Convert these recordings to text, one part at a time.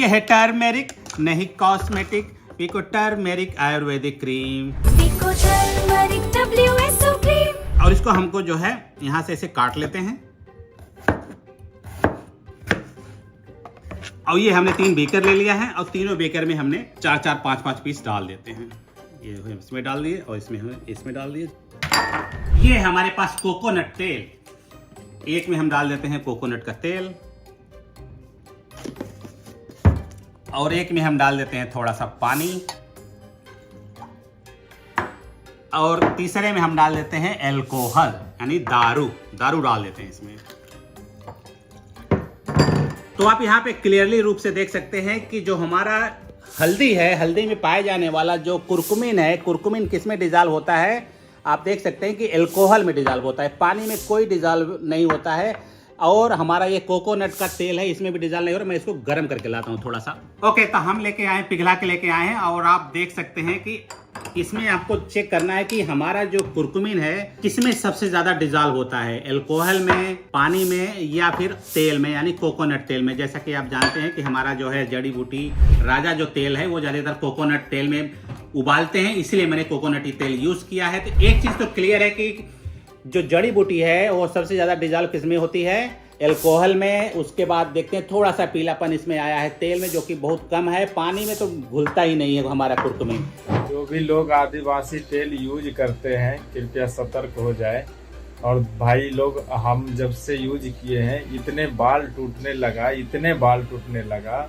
है टर्मेरिक, नहीं cosmetic, Pico turmeric ayurvedic cream. Pico turmeric WSO cream. और इसको हमको जो है यहाँ से ऐसे काट लेते हैं। और ये हमने 3 बेकर ले लिया है और तीनों बेकर में हमने 4-4, 5-5 पीस डाल देते हैं। ये इसमें डाल दिए और इसमें डाल दिए। ये हमारे पास कोकोनट तेल, एक में हम डाल देते हैं कोकोनट का तेल और एक में हम डाल देते हैं थोड़ा सा पानी और तीसरे में हम डाल देते हैं अल्कोहल यानी दारू डाल देते हैं इसमें। तो आप यहाँ पे क्लियरली रूप से देख सकते हैं कि जो हमारा हल्दी है, हल्दी में पाए जाने वाला जो कुरकुमिन है, कुरकुमिन किस में डिजॉल्व होता है? आप देख सकते हैं कि अल्कोहल में डिजॉल्व होता है, पानी में कोई डिजॉल्व नहीं होता है। और हमारा ये कोकोनट का तेल है, इसमें भी डिजॉल्व नहीं हो रहा। मैं इसको गर्म करके लाता हूँ थोड़ा सा। ओके, तो हम लेके आए, पिघला के लेके आए हैं और आप देख सकते हैं कि इसमें आपको चेक करना है कि हमारा जो कुरकुमिन है किसमें सबसे ज्यादा डिजॉल्व होता है, अल्कोहल में, पानी में या फिर तेल में यानी कोकोनट तेल में। जैसा कि आप जानते हैं कि हमारा जो है जड़ी बूटी राजा जो तेल है वो ज्यादातर कोकोनट तेल में उबालते हैं, इसलिए मैंने कोकोनटी तेल यूज किया है। तो एक चीज तो क्लियर है कि जो जड़ी बूटी है वो सबसे ज्यादा डिजॉल्व किसमें होती है? अल्कोहल में। उसके बाद देखते हैं थोड़ा सा पीलापन इसमें आया है तेल में, जो कि बहुत कम है। पानी में तो घुलता ही नहीं है हमारा कुरकुमिन। जो भी लोग आदिवासी तेल यूज करते हैं कृपया सतर्क हो जाए। और भाई लोग, हम जब से यूज किए हैं इतने बाल टूटने लगा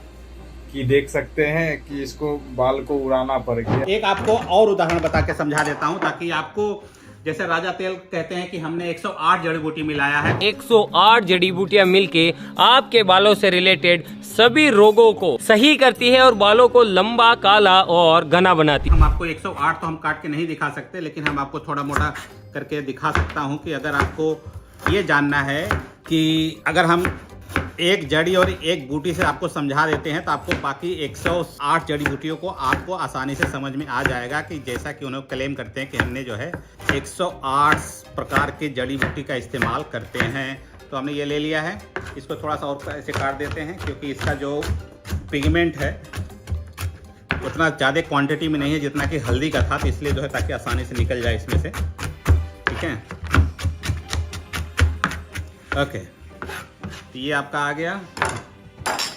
कि देख सकते हैं कि इसको बाल को उड़ाना पड़ गया। एक आपको और उदाहरण बता के समझा देता हूं ताकि आपको, जैसे राजा तेल कहते हैं कि हमने 108 जड़ी बूटी मिलाया है। 108 जड़ी बूटियां मिलके आपके बालों से रिलेटेड सभी रोगों को सही करती है और बालों को लंबा, काला और घना बनाती है। हम आपको 108 तो हम काट के नहीं दिखा सकते, लेकिन हम आपको थोड़ा मोटा करके दिखा सकता हूं कि अगर आपको ये जानना है कि अगर हम एक जड़ी और एक बूटी से आपको समझा देते हैं तो आपको बाकी 108 जड़ी बूटियों को आपको आसानी से समझ में आ जाएगा कि जैसा कि उन्हें क्लेम करते हैं कि हमने जो है 108 प्रकार के जड़ी बूटी का इस्तेमाल करते हैं। तो हमने ये ले लिया है, इसको थोड़ा सा और ऐसे काट देते हैं क्योंकि इसका जो पिगमेंट है उतना ज़्यादा क्वांटिटी में नहीं है जितना कि हल्दी का था, तो इसलिए जो है ताकि आसानी से निकल जाए इसमें से। ठीक है, ओके, ये आपका आ गया।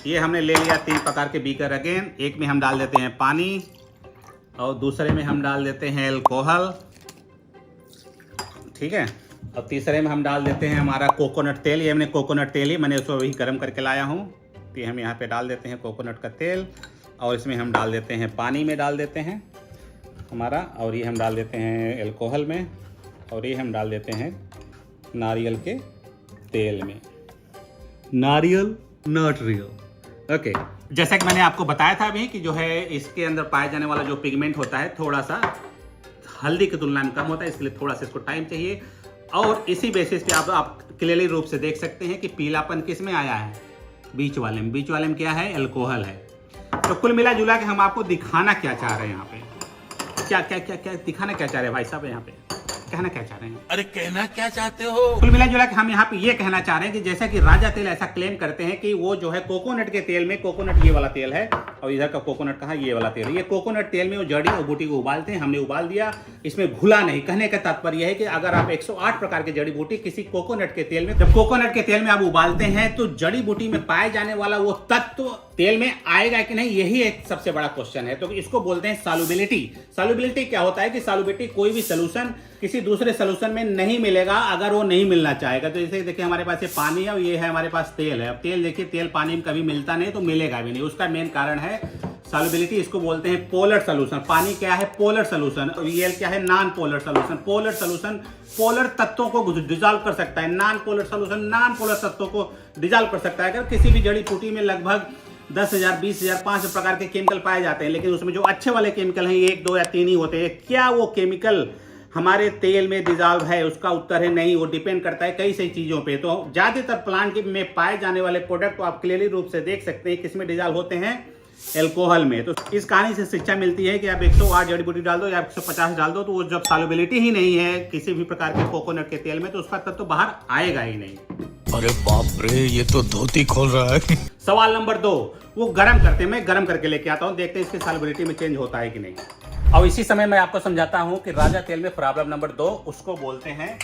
ये हमने ले लिया 3 प्रकार के बीकर अगेन। एक में हम डाल देते हैं पानी और दूसरे में हम डाल देते हैं अल्कोहल, ठीक है, और तीसरे में हम डाल देते हैं हमारा कोकोनट तेल। ये हमने कोकोनट तेल ही मैंने उसको वही गर्म करके लाया हूँ। तो ये हम यहाँ पे डाल देते हैं कोकोनट का तेल और इसमें हम डाल देते हैं पानी में डाल देते हैं हमारा, और ये हम डाल देते हैं अल्कोहल में, और ये हम डाल देते हैं नारियल के तेल में। नारियल नॉट रियल। ओके, जैसा कि मैंने आपको बताया था अभी कि जो है इसके अंदर पाए जाने वाला जो पिगमेंट होता है थोड़ा सा हल्दी की तुलना में कम होता है, इसलिए थोड़ा सा इसको टाइम चाहिए। और इसी बेसिस पे आप क्लियरली रूप से देख सकते हैं कि पीलापन किस में आया है? बीच वाले में। बीच वाले में क्या है? अल्कोहल है। तो कुल मिला जुला के हम आपको दिखाना क्या चाह रहे हैं यहाँ पे? क्या दिखाना क्या चाह रहे हैं भाई साहब? यहाँ पे कहना क्या चाह रहे हैं? अरे कहना क्या चाहते हो? कुल मिला जुला के हम यहाँ पे ये कहना चाह रहे हैं कि जैसा कि राजा तेल ऐसा क्लेम करते हैं कि वो जो है कोकोनट के तेल में, कोकोनट ये वाला तेल है और इधर का कोकोनट कहाँ? ये वाला तेल है। ये कोकोनट तेल में वो जड़ी और बूटी को उबालते हैं, हमने उबाल दिया, इसमें घुला नहीं। कहने का तात्पर्य है कि अगर आप 108 प्रकार की जड़ी बूटी किसी कोकोनट के तेल में, जब कोकोनट के तेल में आप उबालते हैं तो जड़ी बूटी में पाए जाने वाला वो तत्व तेल में आएगा कि नहीं, यही एक सबसे बड़ा क्वेश्चन है। तो इसको बोलते हैं सॉल्युबिलिटी। सॉल्युबिलिटी क्या होता है कि सॉल्युबिलिटी कोई भी सॉल्यूशन किसी दूसरे सॉल्यूशन में नहीं मिलेगा अगर वो नहीं मिलना चाहेगा। तो जैसे देखिए हमारे पास ये पानी है और ये है हमारे पास तेल है। अब तेल देखिए, तेल पानी में कभी मिलता नहीं तो मिलेगा भी नहीं। उसका मेन कारण है सॉल्युबिलिटी। इसको बोलते हैं पोलर सॉल्यूशन। पानी क्या है? Polar solution. ये क्या है? Non polar solution. Polar solution polar तत्वों को डिजॉल्व कर सकता है। Non polar solution non polar तत्वों को डिजॉल्व कर सकता है। अगर किसी भी जड़ी बूटी में लगभग 10,000, 20,000, 5 प्रकार के केमिकल पाए जाते हैं, लेकिन उसमें जो अच्छे वाले केमिकल हैं 1, 2 या 3 ही होते हैं। क्या वो केमिकल हमारे तेल में डिजॉल्व है? उसका उत्तर है नहीं। वो डिपेंड करता है कई सारी चीजों पे। तो ज्यादातर प्लांट में पाए जाने वाले प्रोडक्ट को आप क्लियरली रूप से देख सकते हैं किसमें डिजॉल्व होते हैं? अल्कोहल में। तो इस कहानी से शिक्षा मिलती है कि आप 108 जड़ी बूटी डाल दो या 150 डाल दो, तो वो जब सॉल्युबिलिटी ही नहीं है किसी भी प्रकार के कोकोनट के तेल में, तो उसका तत्व बाहर आएगा ही नहीं। अरे बाप रे, ये तो धोती खोल रहा है। सवाल नंबर 2, वो गर्म करते हैं। मैं गर्म करके लेके आता हूँ, देखते हैं इसकी सॉल्युबिलिटी में चेंज होता है कि नहीं। और इसी समय मैं आपको समझाता हूँ कि राजा तेल में प्रॉब्लम नंबर 2, उसको बोलते हैं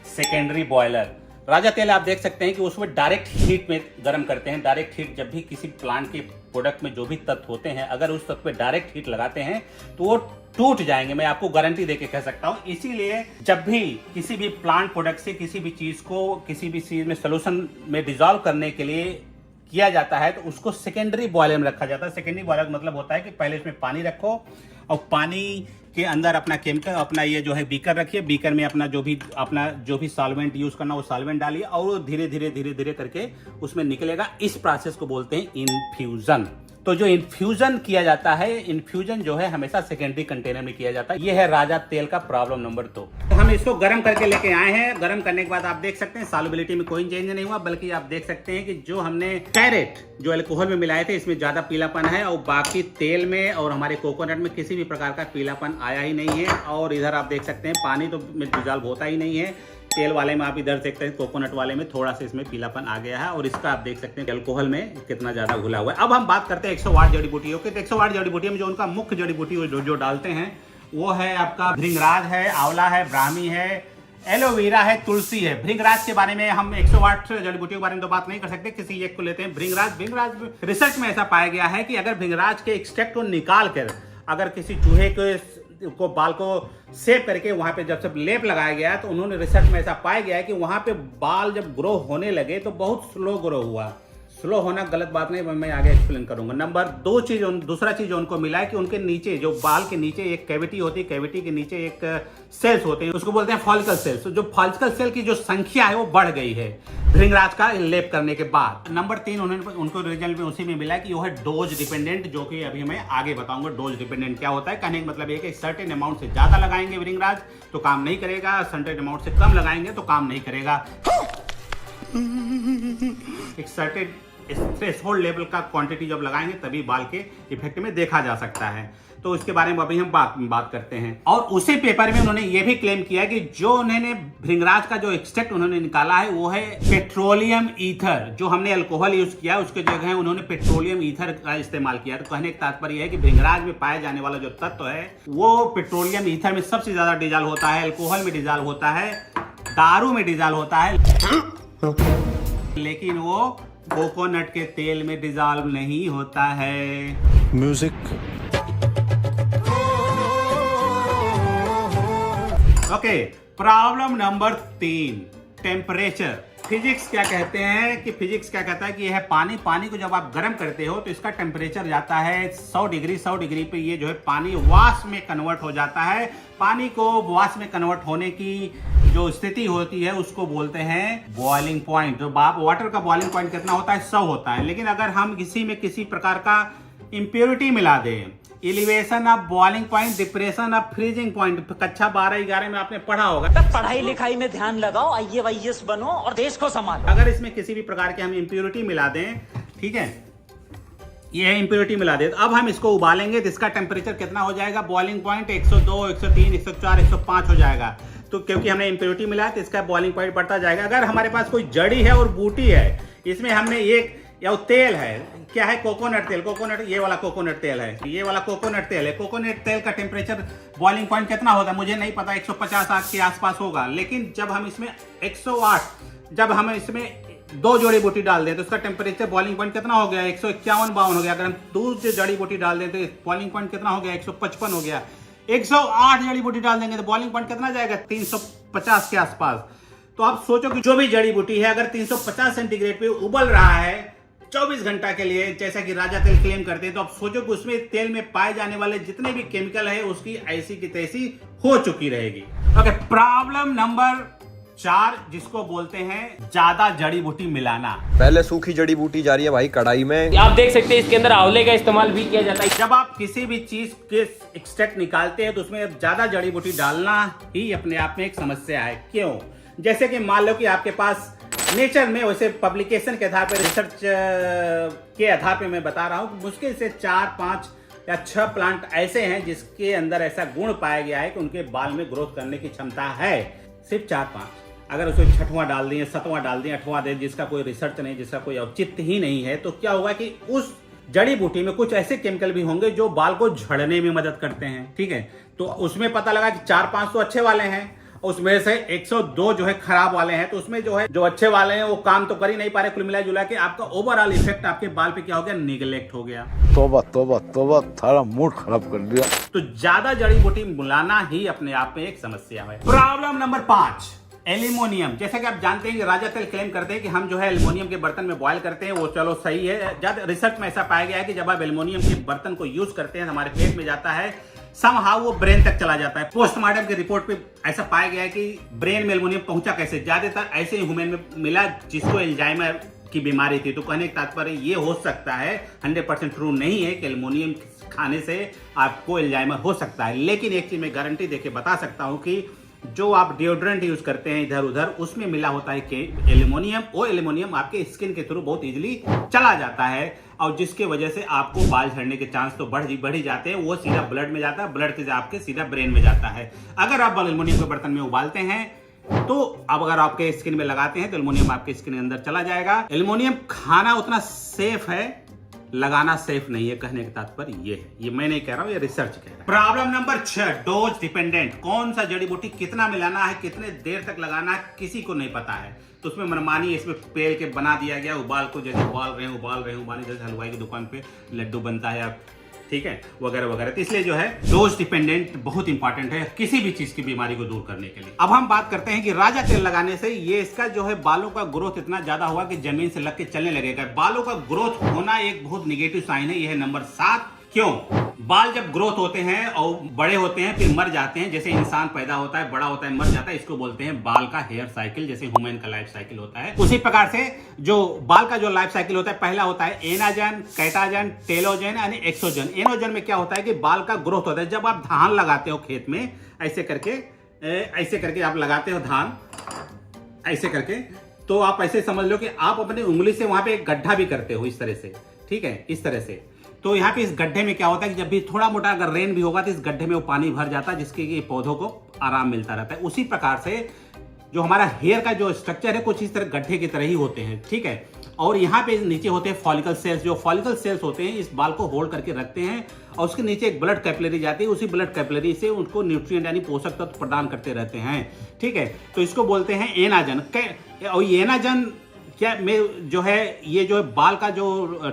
सेकेंडरी बॉयलर। राजा तेल आप देख सकते हैं कि उसमें डायरेक्ट हीट में गर्म करते हैं। डायरेक्ट हीट, जब भी किसी प्लांट के प्रोडक्ट में जो भी तत्व होते हैं, अगर उस तत्व पे डायरेक्ट हीट लगाते हैं तो वो टूट जाएंगे। मैं आपको गारंटी देके कह सकता हूं। इसीलिए जब भी किसी भी प्लांट प्रोडक्ट से किसी भी चीज को किसी भी चीज में सोल्यूशन में डिजॉल्व करने के लिए किया जाता है तो उसको सेकेंडरी बॉयलर में रखा जाता है। सेकेंडरी बॉयलर का मतलब होता है कि पहले इसमें पानी रखो और पानी के अंदर अपना केमिकल, अपना ये जो है बीकर रखिए, बीकर में अपना जो भी सॉल्वेंट यूज करना वो सॉल्वेंट डालिए और वो धीरे धीरे करके उसमें निकलेगा। इस प्रोसेस को बोलते हैं इन्फ्यूजन। तो जो इन्फ्यूजन किया जाता है, इन्फ्यूजन जो है हमेशा सेकेंडरी कंटेनर में किया जाता है। ये है राजा तेल का प्रॉब्लम नंबर 2। तो हम इसको गर्म करके लेके आए हैं। गर्म करने के बाद आप देख सकते हैं सॉल्युबिलिटी में कोई चेंज नहीं हुआ, बल्कि आप देख सकते हैं कि जो हमने कैरेट जो अल्कोहल में मिलाए थे इसमें ज्यादा पीलापन है और बाकी तेल में और हमारे कोकोनट में किसी भी प्रकार का पीलापन आया ही नहीं है। और इधर आप देख सकते हैं पानी तो डिजॉल्व होता ही नहीं है। तेल वाले में आप इधर देखते हैं, कोकोनट वाले में थोड़ा सा इसमें पीलापन आ गया है और इसका आप देख सकते हैं अल्कोहल में कितना ज्यादा घुला हुआ है। अब हम बात करते हैं 108 जड़ी बूटियों की। 108 जड़ी बूटियों में जो उनका मुख्य जड़ी बूटी जो डालते हैं वो है आपका भृंगराज है, आंवला है, ब्राह्मी है, एलोवेरा है, तुलसी है। भृंगराज के बारे में हम 108 जड़ी बूटियों के बारे में तो बात नहीं कर सकते, किसी एक को लेते हैं। भृंगराज रिसर्च में ऐसा पाया गया है कि अगर भृंगराज के एक्सट्रैक्ट को निकाल कर अगर किसी चूहे को बाल को सेव करके वहां पे जब लेप लगाया गया तो उन्होंने रिसर्च में ऐसा पाया गया है कि वहां पे बाल जब ग्रो होने लगे तो बहुत स्लो ग्रो हुआ। स्लो होना गलत बात नहीं, मैं आगे एक्सप्लेन करूंगा। नंबर 2 दूसरा चीज जो उनको मिला है कि उनके नीचे जो बाल के नीचे एक कैविटी होती है, कैविटी के नीचे एक सेल्स होते हैं, उसको बोलते हैं फॉलिकल सेल्स। जो फॉलिकल सेल की जो संख्या है वो बढ़ गई है भृंगराज का लेप करने के बाद। नंबर 3 उनको रिजल्ट में उसी में मिला है कि वो है डोज डिपेंडेंट, जो कि अभी मैं आगे बताऊंगा डोज डिपेंडेंट क्या होता है। कहने का मतलब ये कि सर्टेन अमाउंट से ज्यादा लगाएंगे भृंगराज तो काम नहीं करेगा, सर्टेन अमाउंट से कम लगाएंगे तो काम नहीं करेगा। एक सर्टेन थ्रेशोल्ड लेवल का क्वांटिटी जब लगाएंगे तभी बाल के इफेक्ट में देखा जा सकता है। तो इसके बारे में अभी हम बात करते हैं। और उसी पेपर में उन्होंने ये भी क्लेम किया कि जो उन्होंने भृंगराज का जो एक्सट्रैक्ट उन्होंने निकाला है वो है पेट्रोलियम ईथर। जो हमने अल्कोहल यूज किया उसके जगह उन्होंने पेट्रोलियम ईथर का इस्तेमाल किया। तो कहने का तात्पर्य है कि भृंगराज में पाया जाने वाला जो तत्व है वो पेट्रोलियम ईथर में सबसे ज्यादा डिजॉल्व होता है, अल्कोहल में डिजॉल्व होता है, दारू में डिजॉल्व होता है, लेकिन वो कोकोनट के तेल में डिजॉल्व नहीं होता है। Music. Okay, problem number 3, temperature. Physics क्या कहते हैं कि फिजिक्स क्या कहता है कि यह पानी को जब आप गर्म करते हो तो इसका टेम्परेचर जाता है 100 डिग्री पे ये जो है पानी वाष्प में कन्वर्ट हो जाता है। पानी को वाष्प में कन्वर्ट होने की जो स्थिति होती है उसको बोलते हैं बॉइलिंग पॉइंट। तो वाटर का बॉइलिंग पॉइंट कितना होता है? 100 होता है। लेकिन अगर हम किसी प्रकार का इम्प्योरिटी मिला दें, elevation of boiling point, depression of freezing point, कक्षा 12-11 में आपने पढ़ा होगा। तब पढ़ाई लिखाई में ध्यान लगाओ, IAS बनो और देश को संभालो। अगर इसमें किसी भी प्रकार के हम इम्प्योरिटी मिला दें, ठीक है, ये इम्प्योरिटी मिला दे, अब हम इसको उबालेंगे तो इसका टेम्परेचर कितना हो जाएगा? बॉइलिंग पॉइंट 102, 103, 104, 105 हो जाएगा। तो क्योंकि हमने इम्प्योरिटी मिला तो इसका बॉइलिंग पॉइंट बढ़ता जाएगा। अगर हमारे पास कोई जड़ी है और बूटी है, इसमें हमने एक या तेल है, क्या है? कोकोनट तेल। कोकोनट, ये वाला कोकोनट तेल है, ये वाला कोकोनट तेल है। कोकोनट तेल का टेम्परेचर बॉइलिंग पॉइंट कितना होता है मुझे नहीं पता, 150 के आसपास होगा। लेकिन जब हम इसमें 108, जब हम इसमें 2 जड़ी बूटी डाल दें तो उसका टेम्परेचर बॉइलिंग पॉइंट कितना हो गया? 151-52 हो गया। अगर हम 2 जड़ी बूटी डाल दें तो बॉइलिंग पॉइंट कितना हो गया? 155 हो गया। 108 जड़ी बूटी डाल देंगे तो बॉइलिंग पॉइंट कितना जाएगा? 350 के आसपास। तो आप सोचो कि जो भी जड़ी बूटी है अगर 350 सेंटीग्रेड पे उबल रहा है 24 घंटा के लिए, जैसा कि राजा तेल क्लेम करते हैं, तो आप सोचो कि उसमें तेल में पाए जाने वाले जितने भी केमिकल है उसकी ऐसी की तैसी हो चुकी रहेगी। ओके, प्रॉब्लम नंबर 4 जिसको बोलते हैं ज्यादा जड़ी बूटी मिलाना। पहले सूखी जड़ी बूटी जा रही है भाई कढ़ाई में। आप देख सकते हैं इसके अंदर आंवले का इस्तेमाल भी किया जाता है। जब आप किसी भी चीज के एक्सट्रैक्ट निकालते हैं तो उसमें ज्यादा जड़ी बूटी डालना ही अपने आप में एक समस्या है। क्यों? जैसे कि मान लो कि आपके पास नेचर में, वैसे पब्लिकेशन के आधार पर, रिसर्च के आधार पर मैं बता रहा हूं, मुश्किल से 4, 5 या 6 प्लांट ऐसे हैं जिसके अंदर ऐसा गुण पाया गया है कि उनके बाल में ग्रोथ करने की क्षमता है। सिर्फ 4-5। अगर उसको 6वां डाल दिए, 7वां डाल दिए, 8वां दे, जिसका कोई रिसर्च नहीं, जिसका कोई औचित्य ही नहीं है, तो क्या होगा कि उस जड़ी बूटी में कुछ ऐसे केमिकल भी होंगे जो बाल को झड़ने में मदद करते हैं। ठीक है, तो उसमें पता लगा कि 4-5 तो अच्छे वाले हैं, उसमें से 102 जो है खराब वाले हैं। तो उसमें जो है जो अच्छे वाले हैं वो काम तो कर ही नहीं पा रहे। कुल मिला जुला के आपका ओवरऑल इफेक्ट आपके बाल पे क्या हो गया, निगलेक्ट हो गया। तौबा तौबा तौबा, सारा मूड खराब कर दिया। तो ज्यादा जड़ी बूटी मिलाना ही अपने आप में एक समस्या है। Problem number 5, aluminium. जैसा कि आप जानते हैं कि राजा तेल क्लेम करते हैं कि हम जो है एल्यूमिनियम के बर्तन में बॉयल करते हैं, वो चलो सही है। ज्यादा रिसर्च में ऐसा पाया गया है कि जब आप एल्यूमिनियम के बर्तन को यूज करते हैं हमारे पेट में जाता है, समहाउ वो ब्रेन तक चला जाता है। पोस्टमार्टम की रिपोर्ट पे ऐसा पाया गया है कि ब्रेन में एल्यूमिनियम पहुंचा कैसे, ज्यादातर ऐसे ह्यूमन में मिला जिसको अल्जाइमर की बीमारी थी। तो कहने का तात्पर्य ये हो सकता है, 100% ट्रू नहीं है कि एल्यूमिनियम खाने से आपको अल्जाइमर हो सकता है, लेकिन एक चीज मैं गारंटी देके बता सकता हूं कि जो आप डिओड्रेंट यूज करते हैं इधर उधर, उसमें मिला होता है कि एल्यूमिनियम, वो एल्यूमिनियम आपके स्किन के थ्रू बहुत इजीली चला जाता है, और जिसके वजह से आपको बाल झड़ने के चांस तो बढ़ ही जाते हैं। वो सीधा ब्लड में जाता है, ब्लड से आपके सीधा ब्रेन में जाता है। अगर आप एल्यूमिनियम के बर्तन में उबालते हैं तो अब अगर आपके स्किन में लगाते हैं तो एल्यूमिनियम आपके स्किन के अंदर चला जाएगा। एल्यूमिनियम खाना उतना सेफ है, लगाना सेफ नहीं है। कहने का तात्पर्य ये है, ये मैं नहीं कह रहा हूं, ये रिसर्च कह रहा है। Problem number 6, dose dependent. कौन सा जड़ी बूटी कितना मिलाना है, कितने देर तक लगाना है, किसी को नहीं पता है। तो उसमें मनमानी इसमें पेल के बना दिया गया, उबाल को जैसे उबाल रहे हैं जैसे हलवाई की दुकान पे लड्डू बनता है, आप ठीक है, वगैरह वगैरह। तो इसलिए जो है डोज डिपेंडेंट बहुत इंपॉर्टेंट है किसी भी चीज की बीमारी को दूर करने के लिए। अब हम बात करते हैं कि राजा तेल लगाने से ये इसका जो है बालों का ग्रोथ इतना ज्यादा हुआ कि जमीन से लग के चलने लगेगा। बालों का ग्रोथ होना एक बहुत निगेटिव साइन है, यह है नंबर 7। क्यों? बाल जब ग्रोथ होते हैं और बड़े होते हैं फिर मर जाते हैं, जैसे इंसान पैदा होता है, बड़ा होता है, मर जाता है, इसको बोलते हैं बाल का हेयर साइकिल, जैसे ह्यूमन का लाइफ साइकिल होता है। उसी प्रकार से जो बाल का जो लाइफ साइकिल होता है, पहला होता है एनाजन, कैटाजन, टेलोजन यानी एक्सोजन। एनोजन में क्या होता है कि बाल का ग्रोथ होता है। जब आप धान लगाते हो खेत में ऐसे करके आप लगाते हो धान ऐसे करके, तो आप ऐसे समझ लो कि आप अपनी उंगली से वहां पे एक गड्ढा भी करते हो इस तरह से, ठीक है, इस तरह से। तो यहाँ पे इस गड्ढे में क्या होता है कि जब भी थोड़ा मोटा अगर रेन भी होगा तो इस गड्ढे में वो पानी भर जाता है, जिसके कि पौधों को आराम मिलता रहता है। उसी प्रकार से जो हमारा हेयर का जो स्ट्रक्चर है कुछ इस तरह गड्ढे की तरह ही होते हैं, ठीक है। और यहाँ पे नीचे होते हैं फॉलिकल सेल्स। जो फॉलिकल सेल्स होते हैं इस बाल को होल्ड करके रखते हैं, और उसके नीचे एक ब्लड कैपिलरी जाती है, उसी ब्लड कैपिलरी से उनको न्यूट्रिएंट यानी पोषक तत्व प्रदान करते रहते हैं, ठीक है। तो इसको बोलते हैं एनाजन। और एनाजन क्या में जो है ये जो बाल का जो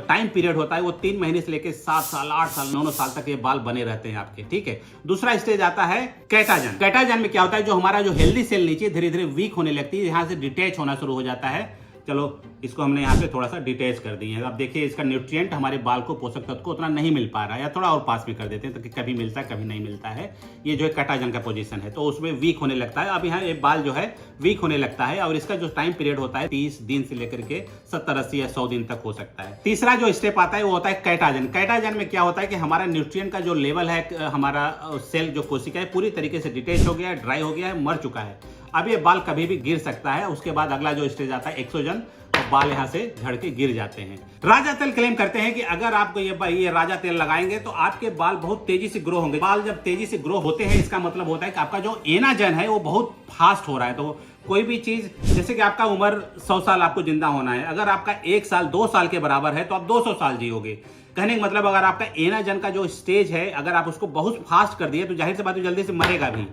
टाइम पीरियड होता है वो 3 महीने से लेकर 7 साल, 8 साल, 9 साल तक ये बाल बने रहते हैं आपके, ठीक है। दूसरा स्टेज आता है कैटाजन। कैटाजन में क्या होता है, जो हमारा जो हेल्दी सेल नीचे धीरे धीरे वीक होने लगती है, यहाँ से डिटैच होना शुरू हो जाता है। चलो इसको हमने यहाँ पे थोड़ा सा डिटेच कर दिए हैं। अब देखिए इसका न्यूट्रिएंट हमारे बाल को, पोषक तत्व को उतना नहीं मिल पा रहा है, या थोड़ा और पास भी कर देते हैं तो कभी मिलता है कभी नहीं मिलता है। ये जो है कैटाजन का पोजीशन है, तो उसमें वीक होने लगता है। अब यहाँ ये बाल जो है वीक होने लगता है, और इसका जो टाइम पीरियड होता है 30 दिन से लेकर के 70, 80 या 100 दिन तक हो सकता है। तीसरा जो स्टेप आता है वो होता है कैटाजन। कैटाजन में क्या होता है कि हमारा न्यूट्रिएंट का जो लेवल है, हमारा सेल जो कोशिका है पूरी तरीके से डिटेच हो गया है, ड्राई हो गया है, मर चुका है। अब ये बाल कभी भी गिर सकता है। उसके बाद अगला जो स्टेज आता है एक्सोजन, और बाल यहाँ से झड़ के गिर जाते हैं। राजा तेल क्लेम करते हैं कि अगर आपको ये राजा तेल लगाएंगे तो आपके बाल बहुत तेजी से ग्रो होंगे। बाल जब तेजी से ग्रो होते हैं इसका मतलब होता है कि आपका जो एनाजन है वो बहुत फास्ट हो रहा है। तो कोई भी चीज, जैसे कि आपका उम्र 100 साल आपको जिंदा होना है, अगर आपका 1 साल 2 साल के बराबर है तो आप 200 साल जियोगे। कहने का मतलब अगर आपका एनाजन का जो स्टेज है अगर आप उसको बहुत फास्ट कर दिए तो जाहिर सी बात है जल्दी से मरेगा भी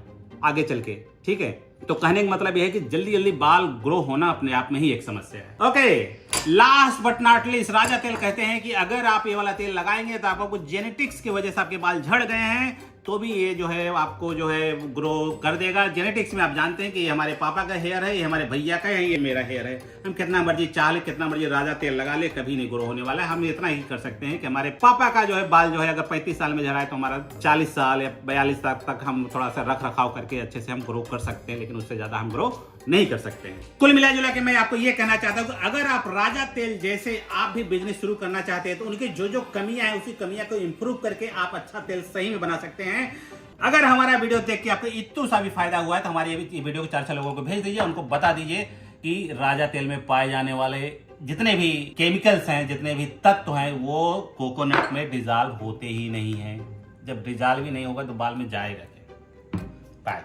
आगे चल के, ठीक है। तो कहने का मतलब यह है कि जल्दी जल्दी बाल ग्रो होना अपने आप में ही एक समस्या है। Okay, last but not least, राजा तेल कहते हैं कि अगर आप ये वाला तेल लगाएंगे तो आपको जेनेटिक्स की वजह से आपके बाल झड़ गए हैं तो भी ये जो है आपको जो है ग्रो कर देगा। जेनेटिक्स में आप जानते हैं कि ये हमारे पापा का हेयर है, ये हमारे भैया का है, ये मेरा हेयर है। हम कितना मर्जी चाह ले, कितना मर्जी राजा तेल लगा ले, कभी नहीं ग्रो होने वाला है। हम इतना ही कर सकते हैं कि हमारे पापा का जो है बाल जो है अगर 35 साल में झड़ा है तो हमारा 40 साल या 42 साल तक हम थोड़ा सा रख रखाव करके अच्छे से हम ग्रो कर सकते हैं, लेकिन उससे ज्यादा हम ग्रो नहीं कर सकते हैं। कुल मिला जुला के मैं आपको ये कहना चाहता हूं कि अगर आप राजा तेल जैसे आप भी बिजनेस शुरू करना चाहते हैं तो उनकी जो जो कमियां हैं उसी कमियां को इंप्रूव करके आप अच्छा तेल सही में बना सकते हैं। अगर हमारा वीडियो देख के आपको इतना सा भी फायदा हुआ है तो हमारे वीडियो को 4 लोगों को भेज दीजिए, उनको बता दीजिए कि राजा तेल में पाए जाने वाले जितने भी केमिकल्स हैं, जितने भी तत्व हैं, वो कोकोनट में डिजॉल्व होते ही नहीं है। जब डिजॉल्व ही नहीं होगा तो बाल में जाएगा क्या? बाय।